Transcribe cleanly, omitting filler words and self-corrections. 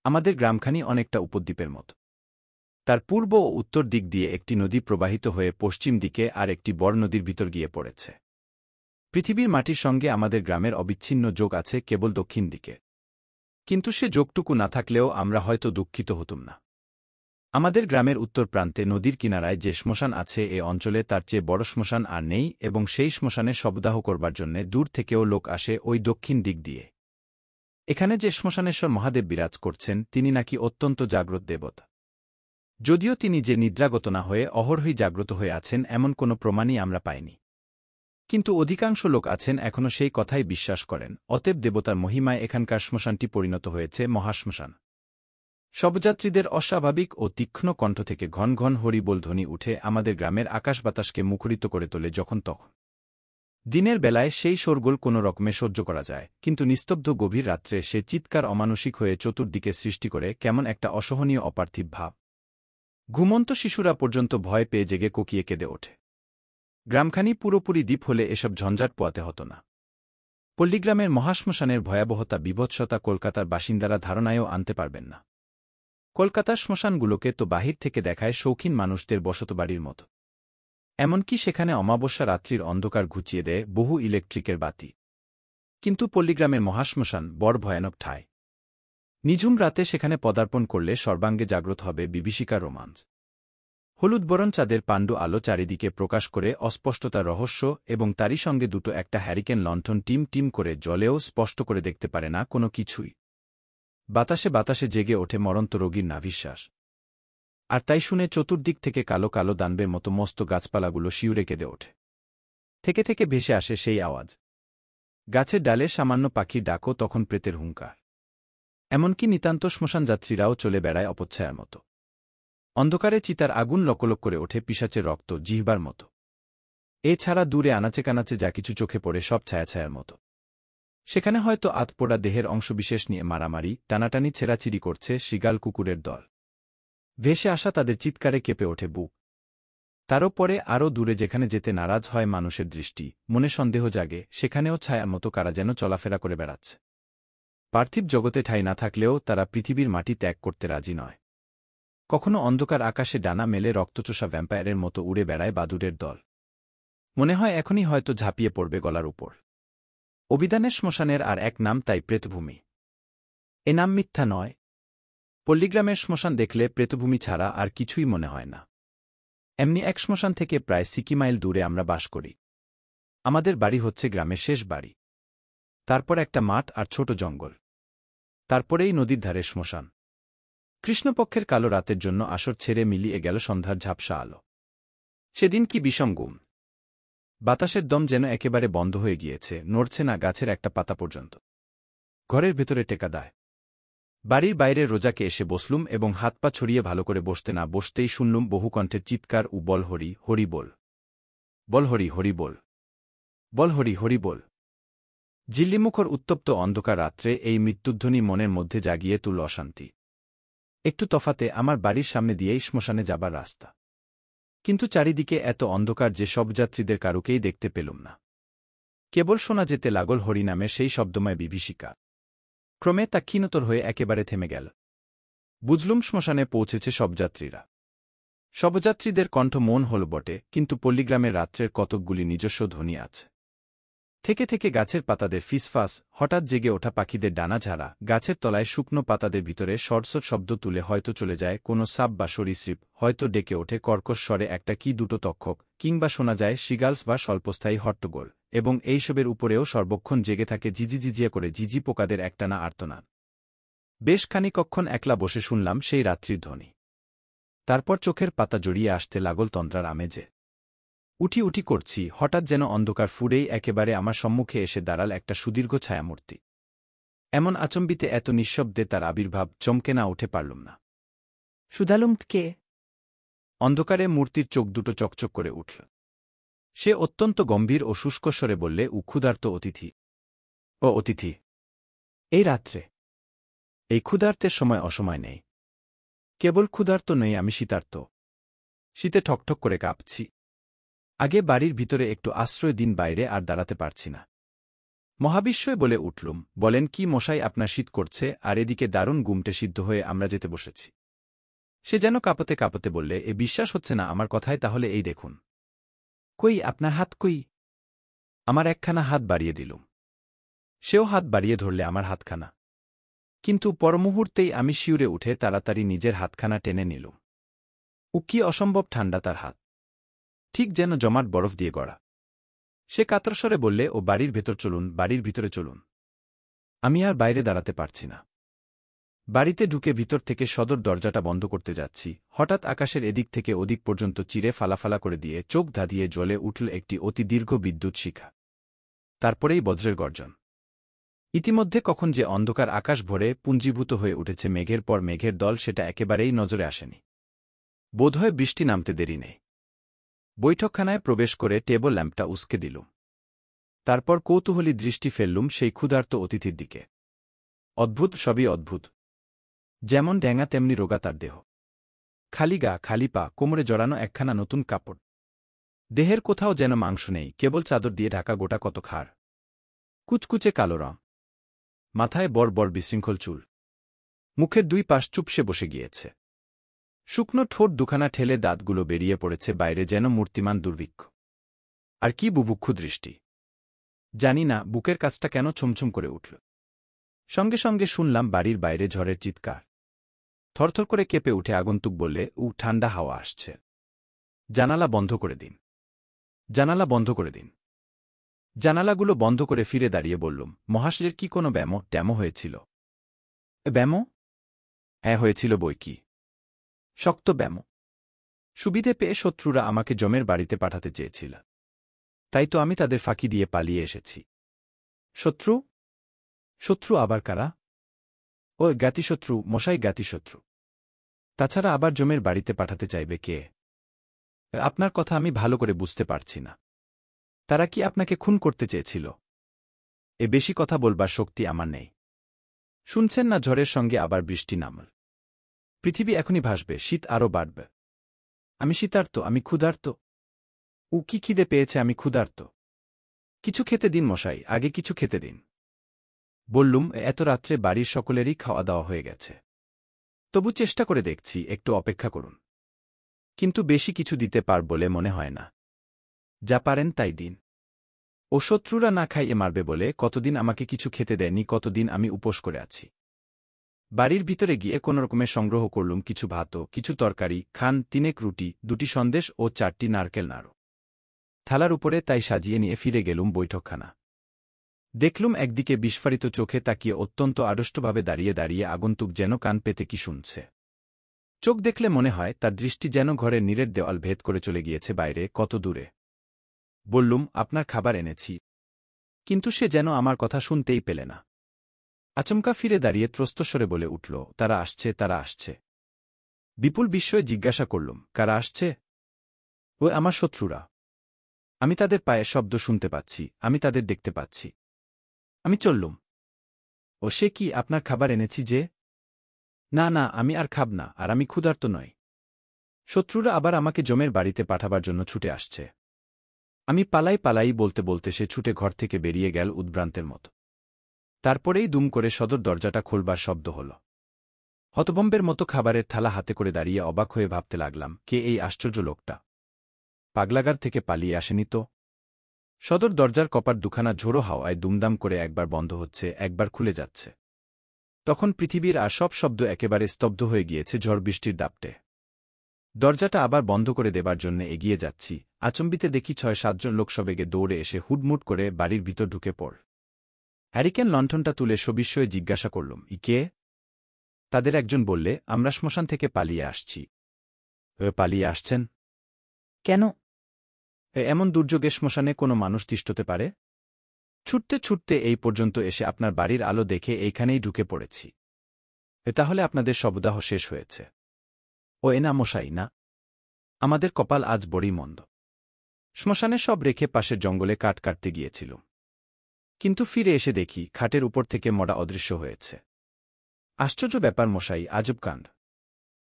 আমাদের গ্রামখানি অনেকটা উপদ্বীপের মতো। তার পূর্ব ও উত্তর দিক দিয়ে একটি নদী প্রবাহিত হয়ে পশ্চিম দিকে আর একটি বড় নদীর ভিতর গিয়ে পড়েছে। পৃথিবীর মাটির সঙ্গে আমাদের গ্রামের অবিচ্ছিন্ন যোগ আছে কেবল দক্ষিণ দিকে। কিন্তু সে যোগটুকু না থাকলেও আমরা হয়তো দুঃখিত হতুম না। আমাদের গ্রামের উত্তর প্রান্তে নদীর কিনারায় যে শ্মশান আছে এ অঞ্চলে তার চেয়ে বড় শ্মশান আর নেই, এবং সেই শ্মশানে শবদাহ করবার জন্যে দূর থেকেও লোক আসে ওই দক্ষিণ দিক দিয়ে। এখানে যে শ্মশানেশ্বর মহাদেব বিরাজ করছেন তিনি নাকি অত্যন্ত জাগ্রত দেবতা। যদিও তিনি যে নিদ্রাগত না হয়ে অহরহই জাগ্রত হয়ে আছেন এমন কোনো প্রমাণই আমরা পাইনি। কিন্তু অধিকাংশ লোক আছেন এখনও সেই কথাই বিশ্বাস করেন, অতএব দেবতার মহিমায় এখানকার শ্মশানটি পরিণত হয়েছে মহাশ্মশান। শবযাত্রীদের অস্বাভাবিক ও তীক্ষ্ণ কণ্ঠ থেকে ঘন ঘন হরিবোল ধ্বনি উঠে আমাদের গ্রামের আকাশ বাতাসকে মুখরিত করে তোলে যখন তখন। দিনের বেলায় সেই শোরগোল কোনো রকমে সহ্য করা যায়, কিন্তু নিস্তব্ধ গভীর রাত্রে সে চিৎকার অমানসিক হয়ে চতুর্দিকে সৃষ্টি করে কেমন একটা অসহনীয় অপার্থিব ভাব। ঘুমন্ত শিশুরা পর্যন্ত ভয় পেয়ে জেগে কোকিয়ে কেঁদে ওঠে। গ্রামখানি পুরোপুরি দ্বীপ হলে এসব ঝঞ্ঝাট পোয়াতে হতো না। পল্লীগ্রামের মহাশ্মশানের ভয়াবহতা বিভৎসতা কলকাতার বাসিন্দারা ধারণায়ও আনতে পারবেন না। কলকাতার শ্মশানগুলোকে তো বাহির থেকে দেখায় শৌখিন মানুষদের বসতবাড়ির মতো। এমনকি সেখানে অমাবস্যা রাত্রির অন্ধকার ঘুচিয়ে দেয় বহু ইলেকট্রিকের বাতি। কিন্তু পল্লীগ্রামের মহাশ্মশান বড় ভয়ানক ঠাঁই। নিঝুম রাতে সেখানে পদার্পণ করলে সর্বাঙ্গে জাগ্রত হবে বিভীষিকা রোমাঞ্চ। হলুদ বরণ চাঁদের পাণ্ডু আলো চারিদিকে প্রকাশ করে অস্পষ্টতার রহস্য, এবং তারই সঙ্গে দুটো একটা হ্যারিকেন লণ্ঠন টিম টিম করে জ্বলেও স্পষ্ট করে দেখতে পারে না কোনো কিছুই। বাতাসে বাতাসে জেগে ওঠে মরন্ত রোগীর নাভিশ্বাস। আর তাই শুনে চতুর্দিক থেকে কালো কালো দানবের মতো মস্ত গাছপালাগুলো শিউরে কেঁদে ওঠে। থেকে থেকে ভেসে আসে সেই আওয়াজ। গাছের ডালে সামান্য পাখির ডাকও তখন প্রেতের হুঙ্কার। এমনকি নিতান্ত শ্মশানযাত্রীরাও চলে বেড়ায় অপচ্ছায়ার মতো। অন্ধকারে চিতার আগুন লকলক করে ওঠে পিশাচের রক্ত জিহ্বার মতো। এছাড়া দূরে আনাচে কানাচে যা কিছু চোখে পড়ে সব ছায়াছায়ার মতো। সেখানে হয়তো আতপোড়া দেহের অংশবিশেষ নিয়ে মারামারি টানাটানি ছেঁড়াছিড়ি করছে শৃগাল কুকুরের দল। ভেসে আসা তাদের চিৎকারে কেঁপে ওঠে বুক। তারও পরে আরও দূরে যেখানে যেতে নারাজ হয় মানুষের দৃষ্টি, মনে সন্দেহ জাগে, সেখানেও ছায়ার মতো কারা যেন চলাফেরা করে বেড়াচ্ছে। পার্থিব জগতে ঠাঁই না থাকলেও তারা পৃথিবীর মাটি ত্যাগ করতে রাজি নয়। কখনো অন্ধকার আকাশে ডানা মেলে রক্তচোষা ভ্যাম্পায়ারের মতো উড়ে বেড়ায় বাদুড়ের দল। মনে হয় এখনই হয়তো ঝাঁপিয়ে পড়বে গলার উপর। অভিধানের শ্মশানের আর এক নাম তাই প্রেতভূমি। এ নাম মিথ্যা নয়। পল্লীগ্রামের শ্মশান দেখলে প্রেতভূমি ছাড়া আর কিছুই মনে হয় না। এমনি এক শ্মশান থেকে প্রায় 60 মাইল দূরে আমরা বাস করি। আমাদের বাড়ি হচ্ছে গ্রামের শেষ বাড়ি। তারপর একটা মাঠ আর ছোট জঙ্গল। তারপরেই নদীর ধারে শ্মশান। কৃষ্ণপক্ষের কালো রাতের জন্য আসর ছেড়ে মিলিয়ে গেল সন্ধ্যার ঝাপসা আলো। সেদিন কি বিষম গুম। বাতাসের দম যেন একেবারে বন্ধ হয়ে গিয়েছে, নড়ছে না গাছের একটা পাতা পর্যন্ত। ঘরের ভেতরে টেকা দায়। বাড়ির বাইরে রোজাকে এসে বসলুম এবং হাত পা ছড়িয়ে ভালো করে বসতে না বসতেই শুনলুম বহুকণ্ঠের চিৎকার ও বল হরি হরি বল। বল হরি হরি বল। বল হরি হরি বল। জিল্লিমুখর উত্তপ্ত অন্ধকার রাত্রে এই মৃত্যুধ্বনি মনের মধ্যে জাগিয়ে তুল অশান্তি। একটু তফাতে আমার বাড়ির সামনে দিয়েই শ্মশানে যাবার রাস্তা। কিন্তু চারিদিকে এত অন্ধকার যে শবযাত্রীদের কারুকেই দেখতে পেলুম না। কেবল শোনা যেতে লাগল হরিনামের সেই শব্দময় বিভীষিকা। ক্রমে তা ক্ষীণতর হয়ে একেবারে থেমে গেল। বুঝলুম শ্মশানে পৌঁছেছে শবযাত্রীরা। শবযাত্রীদের কণ্ঠ মন হল বটে, কিন্তু পল্লীগ্রামের রাত্রের কতকগুলি নিজস্ব ধ্বনি আছে। থেকে থেকে গাছের পাতাদের ফিসফাস, হঠাৎ জেগে ওঠা পাখিদের ডানা ঝাড়া, গাছের তলায় শুকনো পাতাদের ভিতরে সরসর শব্দ তুলে হয়তো চলে যায় কোনো সাপ বা সরীসৃপ, হয়তো ডেকে ওঠে কর্কশ স্বরে একটা কি দুটো তক্ষক, কিংবা শোনা যায় শৃগালস বা স্বল্পস্থায়ী হট্টগোল, এবং এইসবের উপরেও সর্বক্ষণ জেগে থাকে জিজিজিজিয়া করে ঝিঝি পোকাদের একটানা আর্তনাদ। বেশ খানিকক্ষণ একলা বসে শুনলাম সেই রাত্রির ধ্বনি। তারপর চোখের পাতা জড়িয়ে আসতে লাগল তন্দ্রার আমেজে। উঠি উঠি করছি, হঠাৎ যেন অন্ধকার ফুরেই একেবারে আমার সম্মুখে এসে দাঁড়াল একটা সুদীর্ঘ ছায়ামূর্তি। এমন আচম্বিতে এত নিঃশব্দে তার আবির্ভাব, চমকে না উঠে পারলুম না। শুধালুম কে? অন্ধকারে মূর্তির চোখ দুটো চকচক করে উঠল। সে অত্যন্ত গম্ভীর ও শুষ্ক স্বরে বললে, ক্ষুধার্ত অতিথি। ও অতিথি, এই রাত্রে? এই ক্ষুধার্তের সময় অসময় নেই। কেবল ক্ষুধার্ত নেই, আমি শীতার্ত। শীতে ঠকঠক করে কাঁপছি। আগে বাড়ির ভিতরে একটু আশ্রয় দিন, বাইরে আর দাঁড়াতে পারছি না। মহাবিস্ময়ে বলে উঠলুম, বলেন কি মশাই, আপনার শীত করছে আর এদিকে দারুণ গুমটে সিদ্ধ হয়ে আমরা যেতে বসেছি। সে যেন কাঁপতে কাঁপতে বললে, এ বিশ্বাস হচ্ছে না আমার কথায়, তাহলে এই দেখুন। কই আপনার হাত কই? আমার একখানা হাত বাড়িয়ে দিলুম। সেও হাত বাড়িয়ে ধরলে আমার হাতখানা। কিন্তু পরমুহূর্তেই আমি শিউরে উঠে তাড়াতাড়ি নিজের হাতখানা টেনে নিলুম। কি অসম্ভব ঠান্ডা তার হাত, ঠিক যেন জমাট বরফ দিয়ে গড়া। সে কাতরস্বরে বললে, ও বাড়ির ভেতর চলুন, বাড়ির ভিতরে চলুন। আমি আর বাইরে দাঁড়াতে পারছি না। বাড়িতে ঢুকে ভিতর থেকে সদর দরজাটা বন্ধ করতে যাচ্ছি, হঠাৎ আকাশের এদিক থেকে ওদিক পর্যন্ত চিরে ফালাফালা করে দিয়ে চোখ ধাঁধিয়ে জ্বলে উঠল একটি অতি দীর্ঘ বিদ্যুৎ শিখা। তারপরেই বজ্রের গর্জন। ইতিমধ্যে কখন যে অন্ধকার আকাশ ভরে পুঞ্জীভূত হয়ে উঠেছে মেঘের পর মেঘের দল, সেটা একেবারেই নজরে আসেনি। বোধহয় বৃষ্টি নামতে দেরি নেই। বৈঠকখানায় প্রবেশ করে টেবল ল্যাম্পটা উসকে দিলুম। তারপর কৌতূহলী দৃষ্টি ফেললুম সেই ক্ষুধার্ত অতিথির দিকে। অদ্ভুত, সবই অদ্ভুত। যেমন ড্যাঙা তেমনি রোগা তার দেহ। খালি গা, খালি পা, কোমরে জড়ানো একখানা নতুন কাপড়। দেহের কোথাও যেন মাংস নেই, কেবল চাদর দিয়ে ঢাকা গোটা কত খাড়। কুচকুচে কালো রং। মাথায় বড় বড় বিশৃঙ্খল চুল। মুখের দুই পাশ চুপসে বসে গিয়েছে। শুকনো ঠোঁট দুখানা ঠেলে দাঁতগুলো বেরিয়ে পড়েছে বাইরে, যেন মূর্তিমান দুর্ভিক্ষ। আর কি বুভুক্ষু দৃষ্টি! জানি না বুকের কাছটা কেন ছমছম করে উঠল। সঙ্গে সঙ্গে শুনলাম বাড়ির বাইরে ঝড়ের চিৎকার। থরথর করে কেঁপে উঠে আগন্তুক বললে, ঠান্ডা হাওয়া আসছে। জানালা বন্ধ করে দিন, জানালা বন্ধ করে দিন। জানালাগুলো বন্ধ করে ফিরে দাঁড়িয়ে বললুম, মহাশয়ের কি কোনো ট্যামো হয়েছিল? ব্যামো? হ্যাঁ, হয়েছিল বই কি। শক্ত ব্যামো। সুবিধে পেয়ে শত্রুরা আমাকে জমের বাড়িতে পাঠাতে চেয়েছিল। তাই তো আমি তাদের ফাঁকি দিয়ে পালিয়ে এসেছি। শত্রু? শত্রু আবার কারা? ও জ্ঞাতিশত্রু মশাই, জ্ঞাতিশত্রু। তাছাড়া আবার জমের বাড়িতে পাঠাতে চাইবে কে? আপনার কথা আমি ভালো করে বুঝতে পারছি না। তারা কি আপনাকে খুন করতে চেয়েছিল? এ বেশি কথা বলবার শক্তি আমার নেই। শুনছেন না, ঝড়ের সঙ্গে আবার বৃষ্টি নামল। পৃথিবী এখনই ভাসবে, শীত আরও বাড়বে। আমি শীতার্ত, আমি ক্ষুধার্ত। কি খিদে পেয়েছে, আমি ক্ষুধার্ত। কিছু খেতে দিন মশাই, আগে কিছু খেতে দিন। বললুম, এত রাত্রে বাড়ির সকলেরই খাওয়া দাওয়া হয়ে গেছে। তবু চেষ্টা করে দেখছি, একটু অপেক্ষা করুন। কিন্তু বেশি কিছু দিতে পার বলে মনে হয় না। যা পারেন তাই দিন। ও শত্রুরা না খাইয়ে মারবে বলে কতদিন আমাকে কিছু খেতে দেয়নি, কতদিন আমি উপোস করে আছি। বাড়ির ভিতরে গিয়ে কোনোরকমে সংগ্রহ করলুম কিছু ভাতও, কিছু তরকারি, খান 3 রুটি, 2টি সন্দেশ ও 4টি নারকেল নাড়ু। থালার উপরে তাই সাজিয়ে নিয়ে ফিরে গেলুম বৈঠকখানা। দেখলুম একদিকে বিস্ফারিত চোখে তাকিয়ে অত্যন্ত আড়ষ্টভাবে দাঁড়িয়ে দাঁড়িয়ে আগন্তুক যেন কান পেতে কি শুনছে। চোখ দেখলে মনে হয় তার দৃষ্টি যেন ঘরের নীরের দেওয়াল ভেদ করে চলে গিয়েছে বাইরে কত দূরে। বললুম, আপনার খাবার এনেছি। কিন্তু সে যেন আমার কথা শুনতেই পেলে না। আচমকা ফিরে দাঁড়িয়ে ত্রস্তস্বরে বলে উঠল, তারা আসছে, তারা আসছে। বিপুল বিস্ময়ে জিজ্ঞাসা করলুম, কারা আসছে? ও আমার শত্রুরা। আমি তাদের পায়ের শব্দ শুনতে পাচ্ছি, আমি তাদের দেখতে পাচ্ছি। আমি চললুম। ও সে কি, আপনার খাবার এনেছি যে? না না, আমি আর খাব না, আর আমি ক্ষুধার্ত নই। শত্রুরা আবার আমাকে জমের বাড়িতে পাঠাবার জন্য ছুটে আসছে। আমি পালাই পালাই বলতে বলতে সে ছুটে ঘর থেকে বেরিয়ে গেল উদ্ভ্রান্তের মতো। তারপরেই দুম করে সদর দরজাটা খোলবার শব্দ হল। হতভম্বের মতো খাবারের থালা হাতে করে দাঁড়িয়ে অবাক হয়ে ভাবতে লাগলাম, কে এই আশ্চর্য লোকটা? পাগলাগার থেকে পালিয়ে আসেনি তো? সদর দরজার কপাট দুখানা ঝোড়ো হাওয়ায় দুমদাম করে একবার বন্ধ হচ্ছে, একবার খুলে যাচ্ছে। তখন পৃথিবীর আর সব শব্দ একেবারে স্তব্ধ হয়ে গিয়েছে ঝড় বৃষ্টির দাপটে। দরজাটা আবার বন্ধ করে দেবার জন্য এগিয়ে যাচ্ছি, আচম্বিতে দেখি 6-7 জন লোক সবেগে দৌড়ে এসে হুডমুট করে বাড়ির ভিতর ঢুকে পড়। হ্যারিকেন লণ্ঠনটা তুলে সবিস্ময়ে জিজ্ঞাসা করলুম, কে? তাদের একজন বললে, আমরা শ্মশান থেকে পালিয়ে আসছি। পালিয়ে আসছেন? কেন? এমন দুর্যোগে শ্মশানে কোনো মানুষ তিষ্ঠতে পারে? ছুটতে ছুটতে এই পর্যন্ত এসে আপনার বাড়ির আলো দেখে এইখানেই ঢুকে পড়েছি। তাহলে আপনাদের শবদাহ শেষ হয়েছে। না মশাই, না। আমাদের কপাল আজ বড়ই মন্দ। শ্মশানে সব রেখে পাশের জঙ্গলে কাঠ কাটতে গিয়েছিল। কিন্তু ফিরে এসে দেখি খাটের উপর থেকে মড়া অদৃশ্য হয়েছে। আশ্চর্য ব্যাপার মশাই, আজব কাণ্ড।